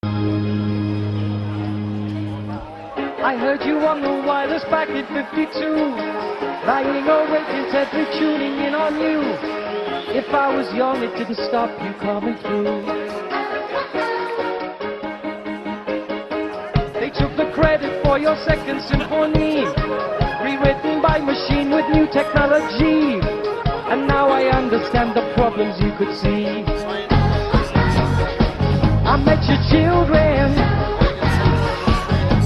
I heard you on the wireless back in 52, lying awake intently tuning in on you. If I was young, it didn't stop you coming through. They took the credit for your second symphony, rewritten by machine with new technology. And now I understand the problems you could see. I met your children.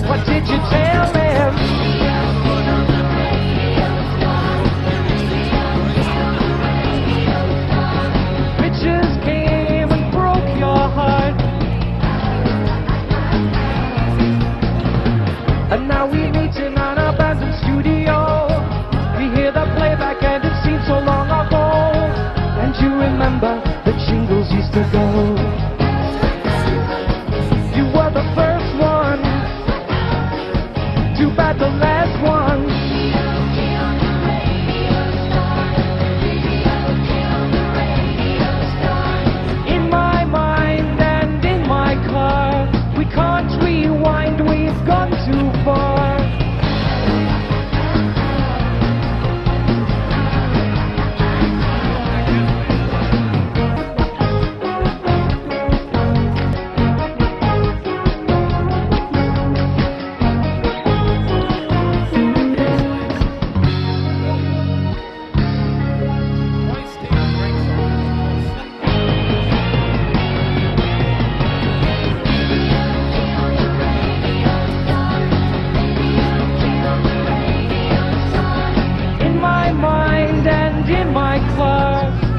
What did you tell them? Bitches came and broke your heart. And now we meet in an abandoned studio. We hear the playback and it seems so long ago. And you remember the jingles used to go. You were the first one, too bad the last one. In my mind and in my car, we can't rewind, we've gone too far.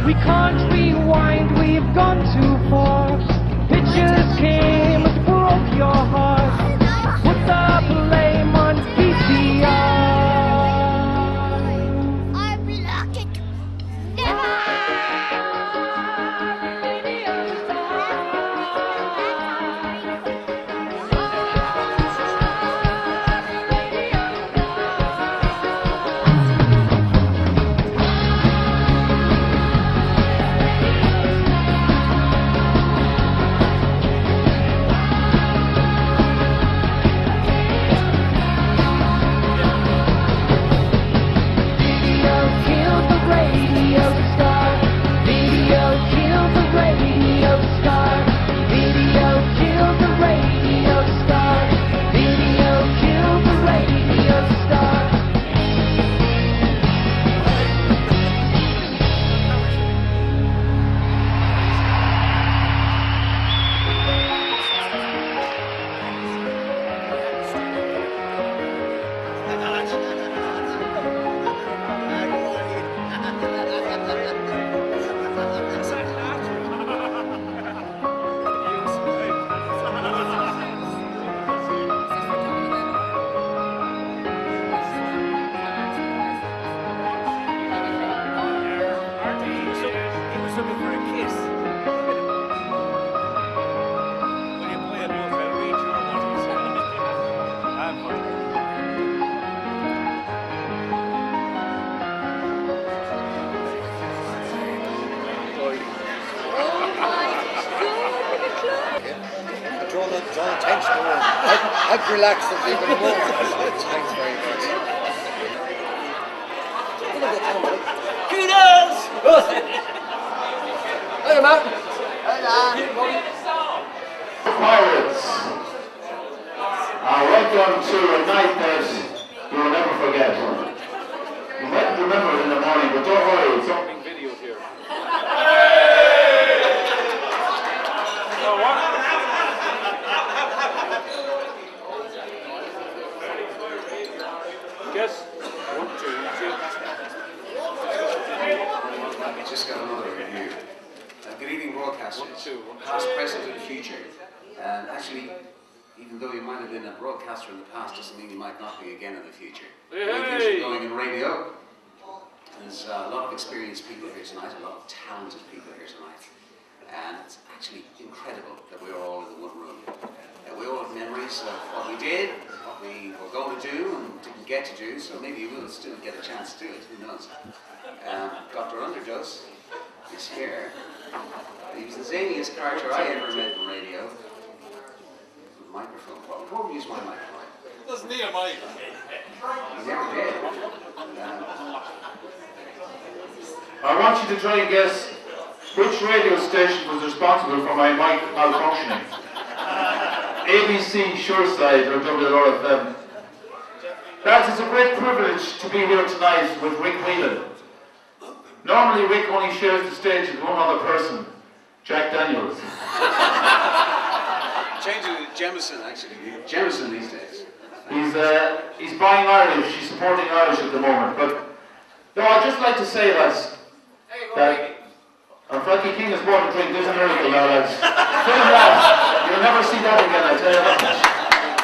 We can't rewind, we've gone too far. Bitches came and broke your heart. Put the blame on PCR. I block it. Never. Draw attention to it. I've relaxed it even more. Thanks very much. Kudos! Hey, Martin. Pirates, welcome to a night that you will never forget. You might remember it in the morning, but don't worry, it's opening videos here. Yes. 1, 2, 3. I just got another review. Good evening, broadcasters, past, present, and future. And actually, even though you might have been a broadcaster in the past, doesn't mean you might not be again in the future. Things are going in radio. There's a lot of experienced people here tonight, a lot of talented people here tonight. And it's actually incredible that we're all in the one room. We all have memories of what we did, what we were going to do and didn't get to do, so maybe you will still get a chance to do it, who knows. Dr. Underdoes is here. He was the zaniest character I ever met on radio. microphone problem. Won't use my microphone. Doesn't need a mic. He never did. I want you to try and guess which radio station was responsible for my mic malfunctioning. ABC, Shoreside, or WRFM. Lads, it's a great privilege to be here tonight with Rick Whelan. Normally Rick only shares the stage with one other person, Jack Daniels. Change it to Jemison, actually. Jemison these days. He's buying Irish, he's supporting Irish at the moment. But no, I'd just like to say, lads, that Frankie King has bought a drink. There's a miracle now, lads. Film that. You'll never see that again, I tell you that much.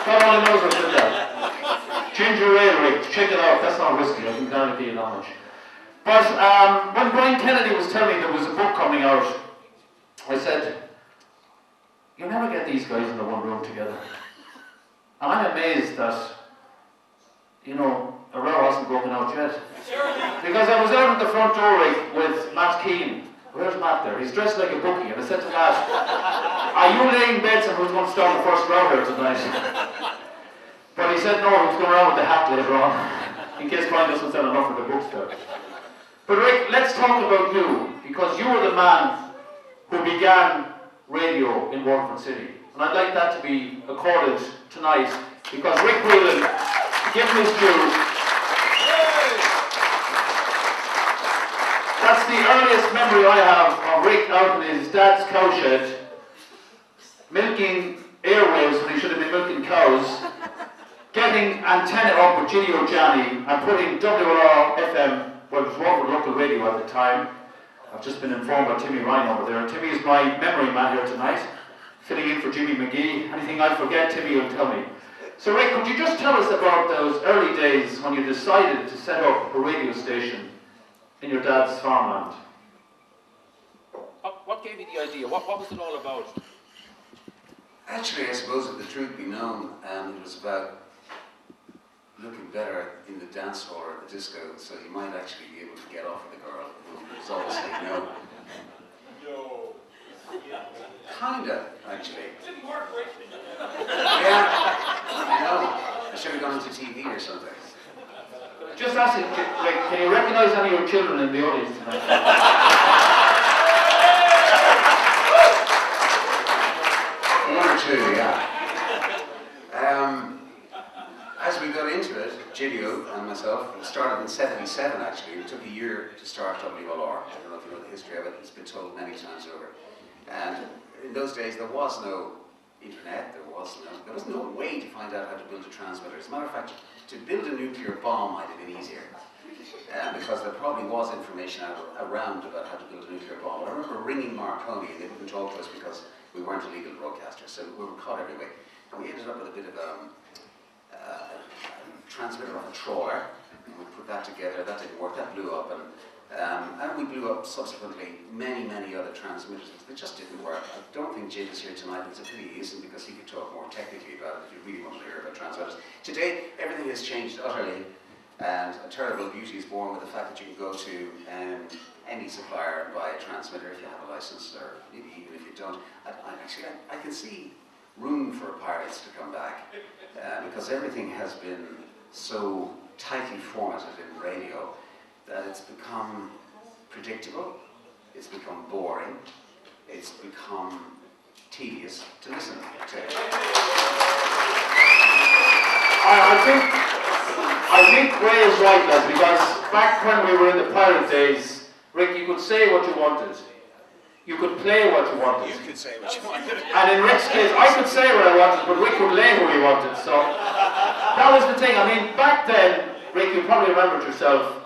God only knows what's in there. Ginger ale, Rick, check it out. That's not whiskey, I can guarantee you that much. But when Brian Kennedy was telling me there was a book coming out, I said, you'll never get these guys in the one room together. And I'm amazed that, you know, a row hasn't broken out yet. Because I was out at the front door, Rick, with Matt Keane. Where's Matt there? He's dressed like a bookie, and I said to Matt, are you laying bets on who's going to start the first row here tonight? But he said no, he was going around with the hat later on, in case Brian doesn't sell enough for the bookstore. But Rick, let's talk about you, because you were the man who began radio in Waterford City. And I'd like that to be accorded tonight, because Rick Whelan, give him his due. That's the earliest memory I have of Rick out in his dad's cowshed, milking airwaves when he should have been milking cows, getting antenna up with Ginny O'Jani and putting WR-FM, well, it was Waterford Local Radio at the time. I've just been informed by Timmy Ryan over there. Timmy is my memory man here tonight, filling in for Jimmy McGee. Anything I forget, Timmy will tell me. So Rick, could you just tell us about those early days when you decided to set up a radio station in your dad's farmland? What gave you the idea? What was it all about? Actually, I suppose if the truth be known, it was about looking better in the dance hall or the disco, so you might actually be able to get off with a girl who was always saying no. No. Kinda, actually. Didn't work, Rick. Yeah, I know. I should have gone into TV or something. Just asking, like, can you recognise any of your children in the audience tonight? One or two, yeah. As we got into it, Gidio and myself, it started in '77 actually. It took a year to start WLR. I don't know if you know the history of it, it's been told many times over. And in those days there was no internet, there was no way to find out how to build a transmitter. As a matter of fact, to build a nuclear bomb might have been easier. Because there probably was information around about how to build a nuclear bomb. I remember ringing Marconi and they wouldn't talk to us because we weren't a legal broadcaster, so we were caught every way. And we ended up with a bit of a transmitter on a trawler, and we put that together. That didn't work, that blew up, and we blew up subsequently many other transmitters. They just didn't work. I don't think Jim is here tonight. It's a pity he isn't, because he could talk more technically about it if you really want to hear about transmitters. Today, everything has changed utterly, and a terrible beauty is born with the fact that you can go to any supplier and buy a transmitter if you have a license, or maybe even if you don't. I can see room for pirates to come back, because everything has been so tightly formatted in radio that it's become predictable, it's become boring, it's become tedious to listen to. I think Ray is right, lads, because back when we were in the pirate days, Rick, you could say what you wanted. You could play what you wanted. You could say what you wanted. And in Rick's case, I could say what I wanted, but Rick would lay who he wanted, so that was the thing. I mean, back then, Rick, you probably remembered yourself,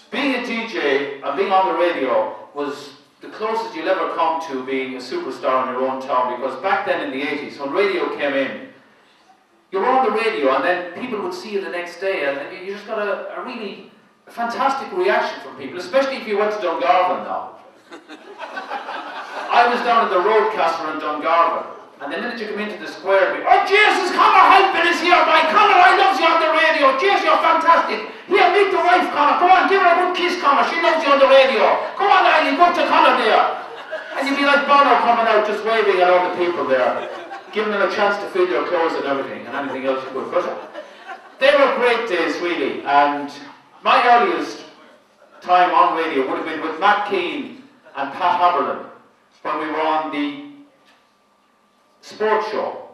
being a DJ and being on the radio was the closest you'll ever come to being a superstar in your own town, because back then in the 80s, when radio came in, you were on the radio and then people would see you the next day, and you just got a really fantastic reaction from people, especially if you went to Dungarvan now. I was down at the Roadcaster in Dungarvan, and the minute you come into the square, you'd be, oh Jesus, Conor Halpin is here, boy! Conor, I love you on the radio! Jesus, you're fantastic! Here, meet the wife, Conor. Come on, give her a good kiss, Conor. She loves you on the radio. Come on, Annie, go up to Conor there. And you'd be like Bono coming out, just waving at all the people there, giving them a chance to fill their clothes and everything, and anything else you could. But they were great days, really, and my earliest time on radio would have been with Matt Keane and Pat Haberlin when we were on the sports show.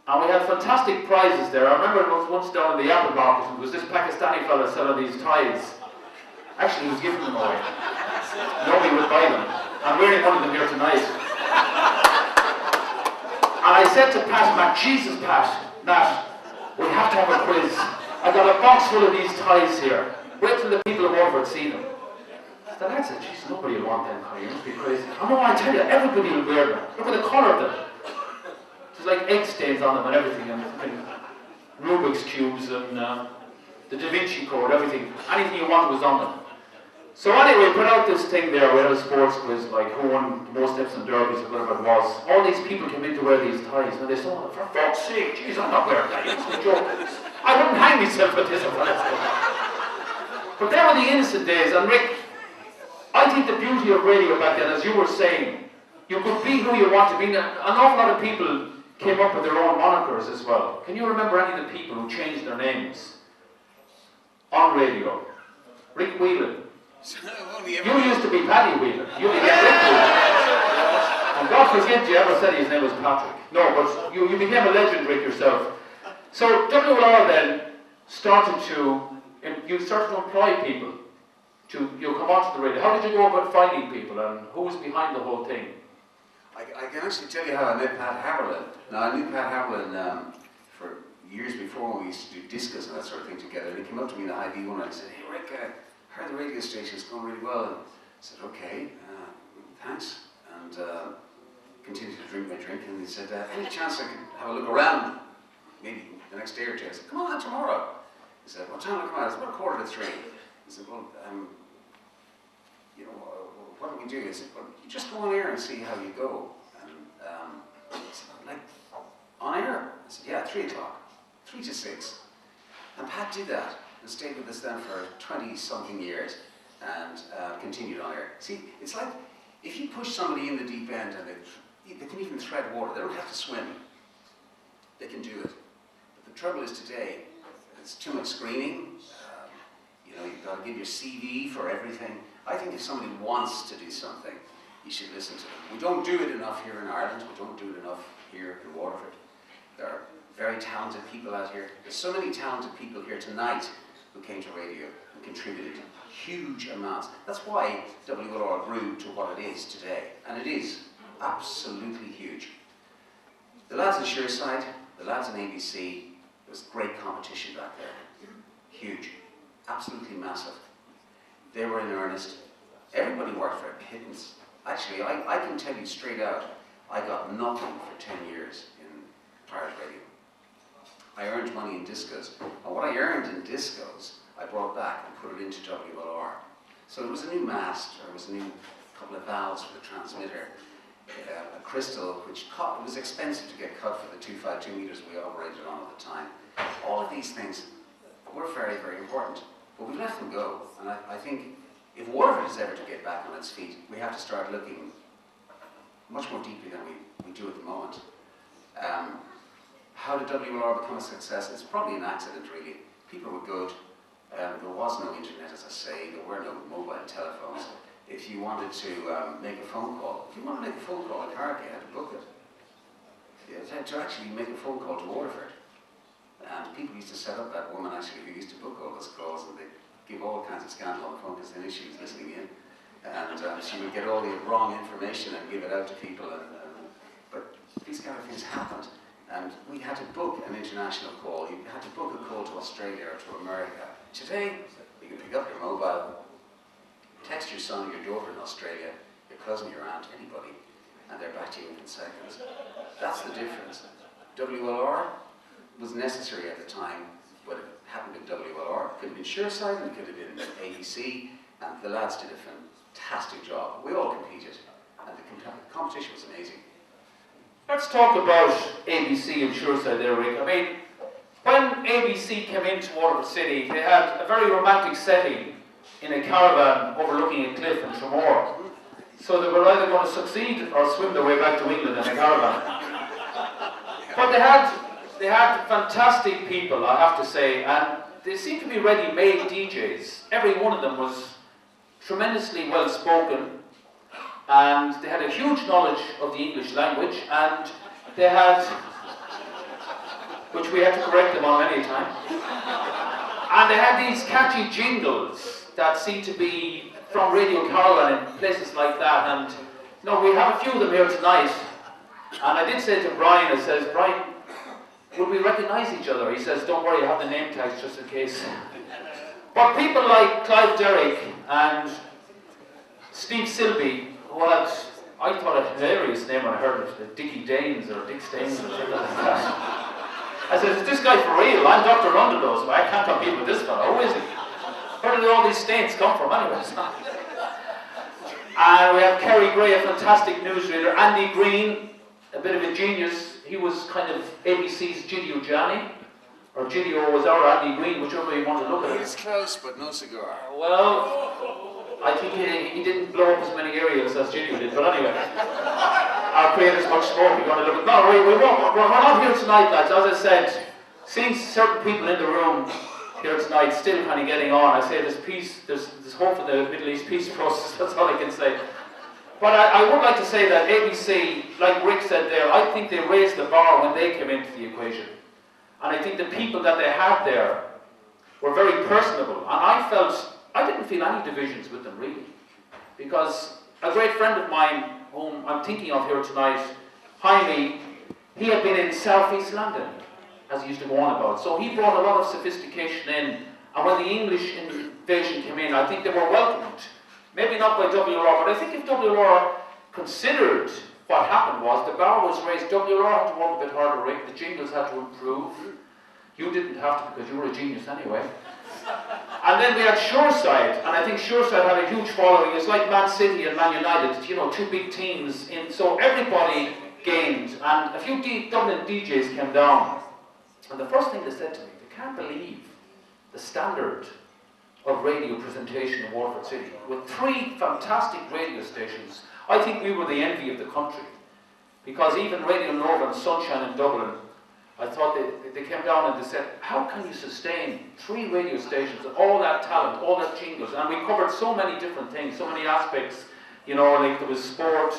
And we had fantastic prizes there. I remember it was once down in the Apple Market, and it was this Pakistani fella selling these ties. Actually, he was giving them away. Nobody would buy them. I'm wearing one of them here tonight. And I said to Pat, Matt, Jesus, Pat, Matt, we have to have a quiz. I've got a box full of these ties here. Wait till the people of Waterford see them. The lad said, Jesus, nobody will want them, Connie. You must be crazy. Oh no, I tell you, everybody will wear them. Look at the colour of them. There's like egg stains on them and everything, and Rubik's cubes and the Da Vinci Code, everything. Anything you want was on them. So anyway, we put out this thing there, we had a sports quiz, like who won the most steps and derbies or whatever it was. All these people came in to wear these ties, and they said, oh, for fuck's sake, jeez, I'm not wearing that, it's a joke. I wouldn't hang myself with this. But they were the innocent days, and Rick, I think the beauty of radio back then, as you were saying, you could be who you want to be. An awful lot of people came up with their own monikers as well. Can you remember any of the people who changed their names on radio? Rick Whelan. You used to be Paddy Whelan. You became Rick Whelan. And God forbid you ever said his name was Patrick. No, but you became a legend, Rick, yourself. So WLR then started to employ people to come onto the radio. How did you go about finding people, and who was behind the whole thing? I can actually tell you how I met Pat Haberlin. Now, I knew Pat Haberlin for years before when we used to do discos and that sort of thing together. And he came up to me in the High V one night and said, hey Rick, I heard the radio station's going really well. And I said, okay, thanks. And continued to drink my drink. And he said, any chance I could have a look around? Maybe the next day or two. I said, come on tomorrow. He said, what time will I come out? It's about 2:45. He said, well, you know, what do we do? I said, well, you just go on air and see how you go. And he said, like, on air? I said, yeah, 3 o'clock, 3 to 6. And Pat did that and stayed with us then for 20-something years and continued on air. See, it's like if you push somebody in the deep end and they can even tread water, they don't have to swim. They can do it. But the trouble is today, it's too much screening. You know, you've got to give your CV for everything. I think if somebody wants to do something, you should listen to them. We don't do it enough here in Ireland. We don't do it enough here in Waterford. There are very talented people out here. There's so many talented people here tonight who came to radio and contributed huge amounts. That's why WLR grew to what it is today. And it is absolutely huge. The lads in Sureside, the lads in ABC, there was great competition back there. Huge. Absolutely massive. They were in earnest. Everybody worked for a pittance. Actually, I can tell you straight out, I got nothing for 10 years in pirate radio. I earned money in discos, and what I earned in discos, I brought back and put it into WLR. So it was a new mast, or it was a new couple of valves for the transmitter, a crystal, which it was expensive to get cut for the 252 meters we operated on at the time. All of these things were very, very important. But we let them go, and I think if Waterford is ever to get back on its feet, we have to start looking much more deeply than we do at the moment. How did WLR become a success? It's probably an accident, really. People were good. There was no internet, as I say. There were no mobile telephones. If you wanted to make a phone call, in Carrick, you had to book it. You had to actually make a phone call to Waterford. And people used to set up that woman actually who used to book all those calls, and they'd give all kinds of scandal on the phone because they knew she was listening in. And she would get all the wrong information and give it out to people. But these kind of things happened. And we had to book an international call. You had to book a call to Australia or to America. Today, you can pick up your mobile, text your son or your daughter in Australia, your cousin, your aunt, anybody, and they're back to you within seconds. That's the difference. WLR was necessary at the time, but it happened in WLR. It could have been Sureside, and it could have been ABC, and the lads did a fantastic job. We all competed, and the competition was amazing. Let's talk about ABC and Sureside there, Rick. I mean, when ABC came into Waterford City, they had a very romantic setting in a caravan overlooking a cliff in Tramore. So they were either going to succeed or swim their way back to England in a caravan. But they had fantastic people, I have to say, and they seemed to be ready-made DJs. Every one of them was tremendously well spoken, and they had a huge knowledge of the English language, and they had, which we had to correct them on many times, and they had these catchy jingles that seemed to be from Radio Caroline and places like that, and you know, we have a few of them here tonight, and I did say to Brian, I says, Brian, would we recognise each other? He says, don't worry, I have the name tags just in case. But people like Clive Derrick and Steve Silby, who had, I thought, a hilarious name when I heard it, Dickie Danes or Dick Staines or something like that. I said, is this guy for real? I'm Dr. Underdose, but I can't compete with this fellow. Who is he? Where did all these stains come from anyways? And we have Kerry Gray, a fantastic newsreader. Andy Green, a bit of a genius. He was kind of ABC's Gidio Johnny, or Gidio was our Andy Green, whichever way you want to look at it. He's close, but no cigar. Well, I think he didn't blow up as many areas as Gidio did, but anyway. Our creator's much smoke, you're going to look at. No, we're not here tonight, lads. As I said, seeing certain people in the room here tonight still kind of getting on, I say there's peace, there's hope for the Middle East peace process, that's all I can say. But I would like to say that ABC, like Rick said there, I think they raised the bar when they came into the equation. And I think the people that they had there were very personable. And I didn't feel any divisions with them really. Because a great friend of mine, whom I'm thinking of here tonight, Jaime, he had been in South East London, as he used to go on about. So he brought a lot of sophistication in. And when the English invasion came in, I think they were welcomed. Maybe not by WLR, but I think if WLR considered what happened was, the bar was raised, WLR had to work a bit harder, Rick, the jingles had to improve. You didn't have to because you were a genius anyway. And then we had Shoreside, and I think Shoreside had a huge following. It's like Man City and Man United, you know, two big teams. So everybody gained, and a few Dublin DJs came down. And the first thing they said to me, they can't believe the standard of radio presentation in Waterford City, with 3 fantastic radio stations. I think we were the envy of the country, because even Radio Nova and Sunshine in Dublin, I thought they came down and they said, how can you sustain 3 radio stations, all that talent, all that jingles? And we covered so many different things, so many aspects, you know, like there was sport,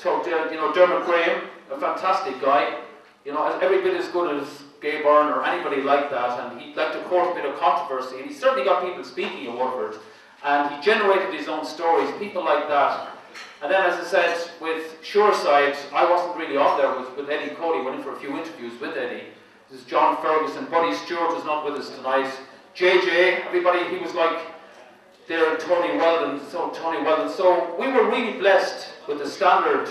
you know, Dermot Graham, a fantastic guy, you know, every bit as good as Gay Byrne or anybody like that, and he liked to cause a bit of controversy, and he certainly got people speaking in Waterford, and he generated his own stories, people like that. And then, as I said, with Shoreside, I wasn't really on there with Eddie Cody, went in for a few interviews with Eddie. This is John Ferguson, Buddy Stewart was not with us tonight. JJ, everybody, he was like there, and Tony Weldon. So we were really blessed with the standard.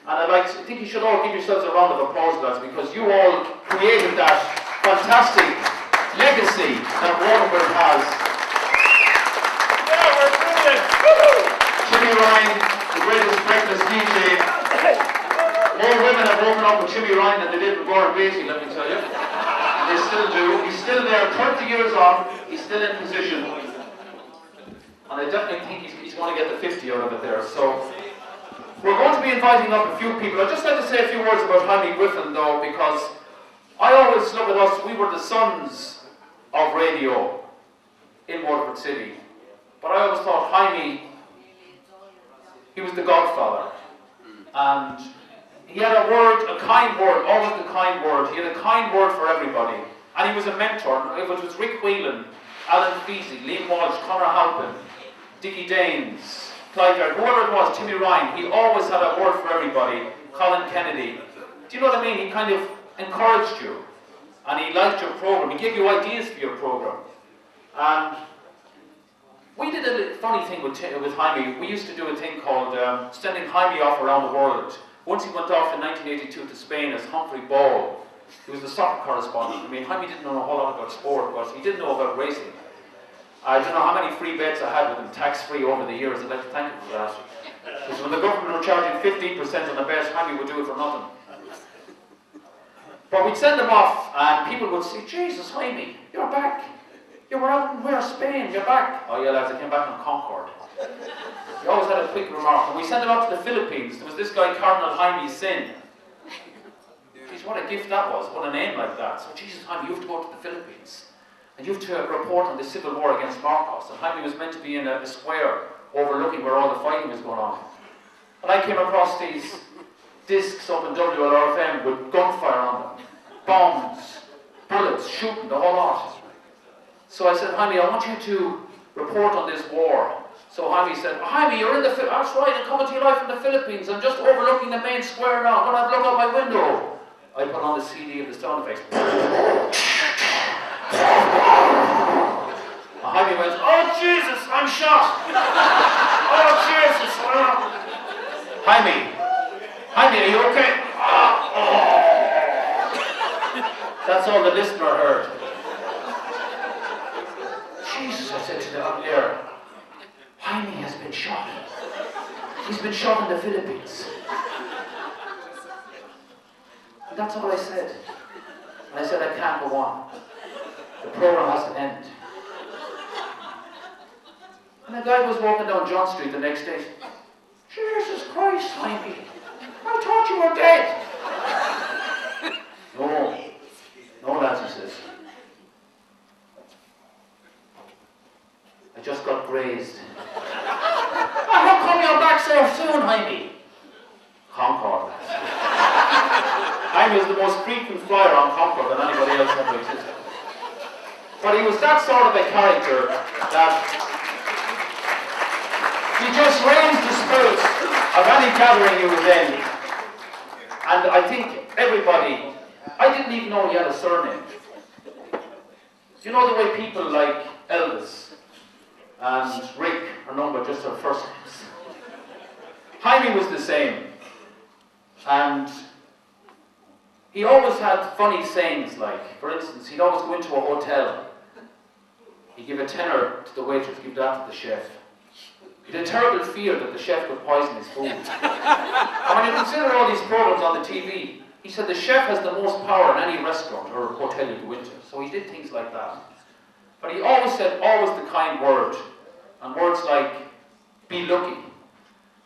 And I think you should all give yourselves a round of applause, lads, because you all created that fantastic legacy that Waterford has. Yeah, we're brilliant! Woo-hoo! Jimmy Ryan, the greatest breakfast DJ. More women have woken up with Jimmy Ryan than they did with Gordon Beatty, let me tell you. And they still do. He's still there, 30 years on, he's still in position. And I definitely think he's going to get the 50 out of it there. So we're going to be inviting up a few people. I'd just like to say a few words about Jaime Griffin, though, because I always look at us, we were the sons of radio in Waterford City. But I always thought Jaime, he was the godfather. And he had a word, a kind word, always the kind word. He had a kind word for everybody. And he was a mentor. If it was Rick Whelan, Alan Feasy, Liam Walsh, Conor Halpin, Dickie Danes, Clive Derrick, whoever it was, Timmy Ryan, he always had a word for everybody. Colin Kennedy. Do you know what I mean? He kind of encouraged you. And he liked your program. He gave you ideas for your program. And we did a funny thing with Jaime. We used to do a thing called sending Jaime off around the world. Once he went off in 1982 to Spain as Humphrey Ball. He was the soccer correspondent. I mean, Jaime didn't know a whole lot about sport, but he did know about racing. I don't know how many free bets I had with him, tax-free over the years. I'd like to thank him for that. Because when the government were charging 15% on a bet, Jaime would do it for nothing. But we'd send him off, and people would say, Jesus, Jaime, you're back. You were out in Spain, you're back. Oh yeah, lads, I came back on Concorde. He always had a quick remark. And we sent him out to the Philippines. There was this guy, Cardinal Jaime Sin. Jesus, what a gift that was, what a name like that. So Jesus, Jaime, you have to go to the Philippines. And you have to report on the civil war against Marcos. And Jaime was meant to be in a square overlooking where all the fighting was going on. And I came across these discs up in WLRFM with gunfire on them, bombs, bullets, shooting, the whole lot. So I said, Jaime, I want you to report on this war. So Jaime said, Jaime, you're in the Philippines. That's right, I'm coming to your life in the Philippines. I'm just overlooking the main square now. I'm going to have a look out my window. I put on the CD of the sound effects. And Jaime went, oh Jesus, I'm shot. Oh Jesus. Jaime, are you okay? That's all the listener heard. Jesus, I said to the auctioneer, Jaime has been shot. He's been shot in the Philippines. And that's all I said. And I said, I can't go on. The program has to end. And a guy was walking down John Street the next day. Jesus Christ, Jaime, I thought you were dead. No, lads, he says. I just got grazed. How come you're back so soon, Jaime? Concord. Jaime was the most frequent flyer on Concord than anybody else ever existed. But he was that sort of a character that he just raised the spirits of any gathering he was in. And I think everybody, I didn't even know he had a surname. You know the way people like Elvis and Rick are known by just their first names. Jaime was the same. And he always had funny sayings like, for instance, he'd always go into a hotel. He'd give a tenner to the waitress, give that to the chef. He had a terrible fear that the chef would poison his food. And when you consider all these programs on the TV, he said the chef has the most power in any restaurant or hotel you go into. So he did things like that. But he always said, always the kind word. And words like, be lucky.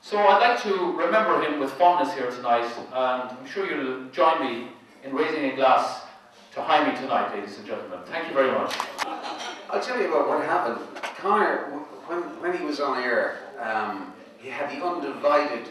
So I'd like to remember him with fondness here tonight. And I'm sure you'll join me in raising a glass to Jaime tonight, ladies and gentlemen. Thank you very much. I'll tell you about what happened. Connor, when he was on air, he had the undivided